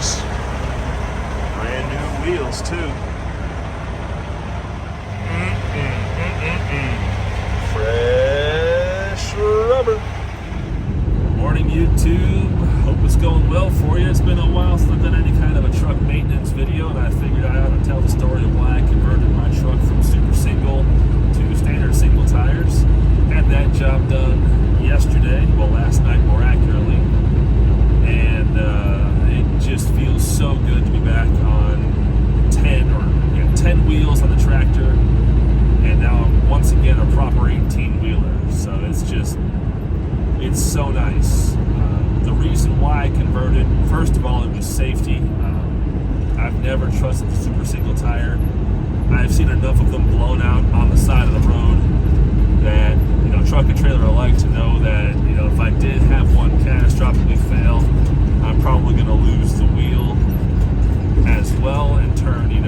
tires. Brand new wheels too. Fresh rubber. Morning, YouTube. Hope it's going well for you. It's been a while since I've done any kind of a truck maintenance video, and I figured I ought to tell the story of why I converted my truck from super single to standard single tires. Had that job done yesterday, well, last night more accurately, and it just feels so good to be back on 10 wheels on the tractor, and now I'm once again a proper 18-wheeler. So it's so nice. The reason why I converted, first of all, it was safety. I've never trusted the super single tire. I've seen enough of them blown out on the side of the road that, truck and trailer alike to know that, if I did have one catastrophically fail, I'm probably going to lose the wheel as well and turn, a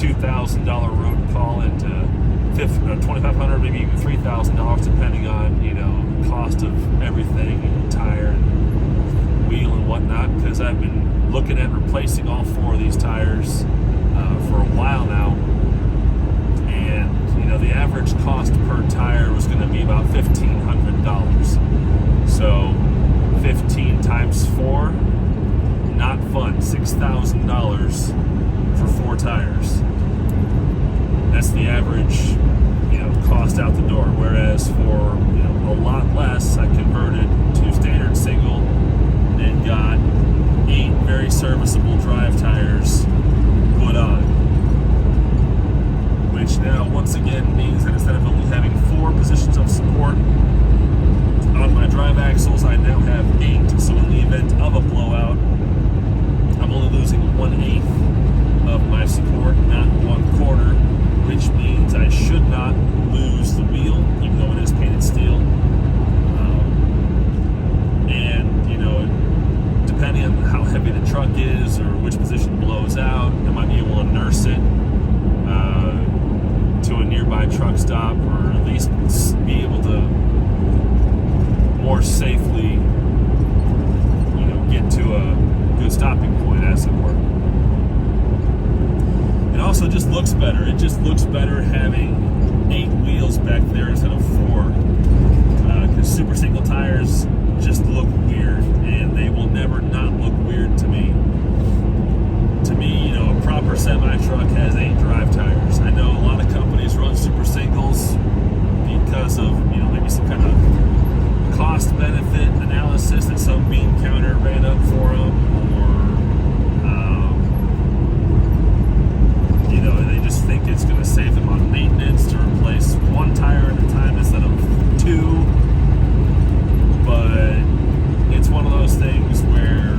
$2,000 road call into $2,500, maybe even $3,000, depending on, cost of everything, tire and wheel and whatnot, because I've been looking at replacing all 4 of these tires for a while now. And, the average cost per tire was going to be about $1,500. So 15 times 4, not fun. $6,000 for 4 tires. That's the average, cost out the door. Whereas for, a lot less, I converted to standard single and got 8 very serviceable drive tires put on. Which now once again means that instead of only having 4 positions of support on my drive axles, I now have 8. So in the event of a blowout, I'm only losing 1/8 of my support, not 1/4, which means I should not lose the wheel, even though it is painted steel. And depending on how heavy the truck is or which position blows out, I might be able to nurse it to a nearby truck stop, or at least be able to more safely, get to a good stopping point, as it were. It also just looks better. It just looks better having 8 wheels back there instead of 4. Because super single tires just look weird, and they will never not look weird to me. To me, a proper semi-truck has 8 drive tires. I know a lot of companies run super singles because of, maybe some kind of cost-benefit analysis that some bean counter ran up for them, or, they just think it's going to save them on maintenance to replace 1 tire at a time instead of 2. But it's one of those things where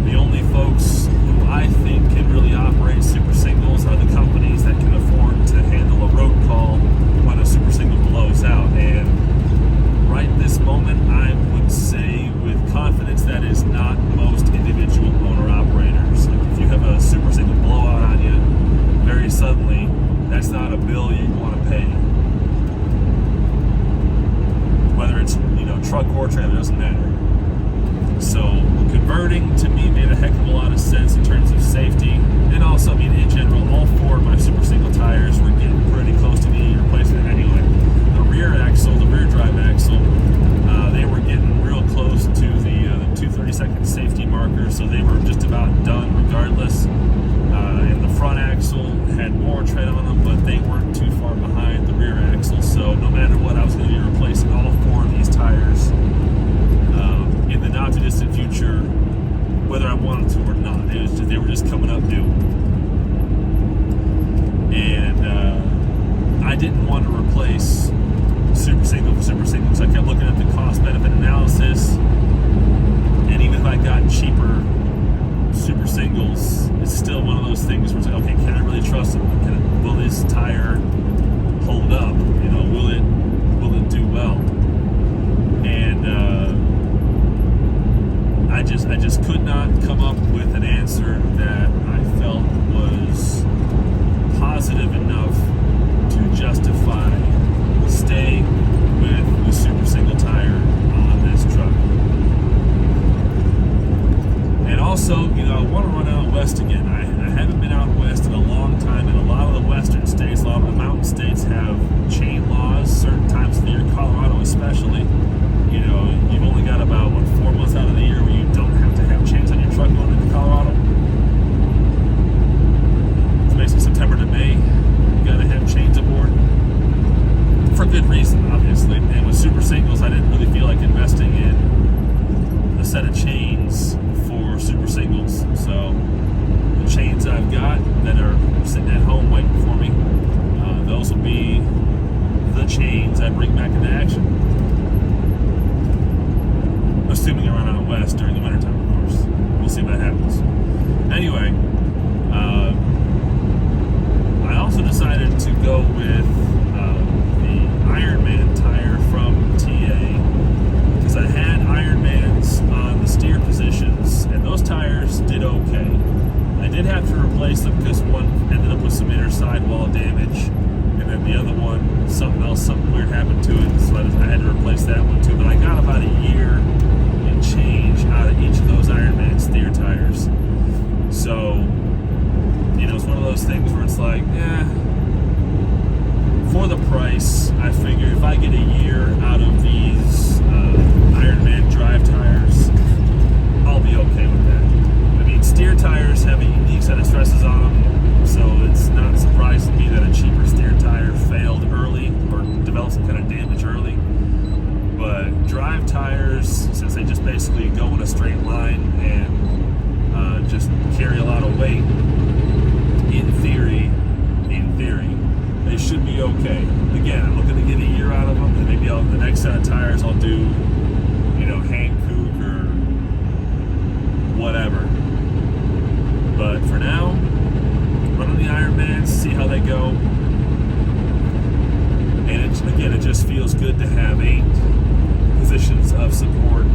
the only folks who I think can really operate super singles are the companies that can afford to handle a road call when a super single blows out. And right this moment, I would say with confidence that is not most individual owner-operators. Like if you have a super single blowout on you very suddenly, that's not a bill you want to pay. Whether it's, truck or trailer, doesn't matter. So converting to me made a heck of a lot of sense in terms of safety, and also, in general, all 4 of my super single tires were getting pretty close to me replacement anyway. The rear drive axle, they were getting real close to the 232nd safety marker, so they were just about done regardless. And the front axle had more tread on them, but they weren't too far behind the rear axle, so no matter what, I was going to be replacing all 4 of these tires in the not too distant future, whether I wanted to or not. They were just coming up due. And I didn't want to replace super single for super single, so I kept looking at the cost-benefit analysis, and even if I got cheaper super singles, it's still one of those things where it's like, okay, can I really trust them? Will this tire hold up? Will it do well? And I just could not come up with an answer that I felt was positive enough to justify staying with the super single tire on this truck. And also, I want to run out west again. I haven't been out west in a long time, and a lot of the western states, a lot of the mountain states have chain laws certain times of the year, Colorado especially. You've only got about, 4 months out of the year where you don't have to have chains on your truck going into Colorado. It's basically September to May. You got to have chains aboard. For good reason, obviously. And with super singles, I didn't really feel like investing in a set of chains for super singles. So the chains I've got that are sitting at home waiting for me, those will be the chains I bring back into action. Assuming I run out west during the wintertime, of course. We'll see what happens. Anyway, I also decided to go with the Ironman tire from TA, because I had Ironmans on the steer positions, and those tires did okay. I did have to replace them because one ended up with some inner sidewall damage, and then the other one, something weird happened to it, so I had to replace that one too. But I got about a year and change out of each of those Ironman steer tires. So, it's one of those things where it's like, for the price, I figure if I get a year out of these Ironman drive tires, I'll be okay with that. I mean, steer tires have a unique set of stresses on them, so it's not surprising to me that a cheaper steer tire failed early or developed some kind of damage early. But drive tires, since they just basically go in a straight line and just carry a lot of weight, in theory, they should be okay. Again, I'm looking to get a year out of them, and maybe the next set of tires I'll do, Hankook or whatever. But for now, running the Ironmans, see how they go. And it just feels good to have 8 positions of support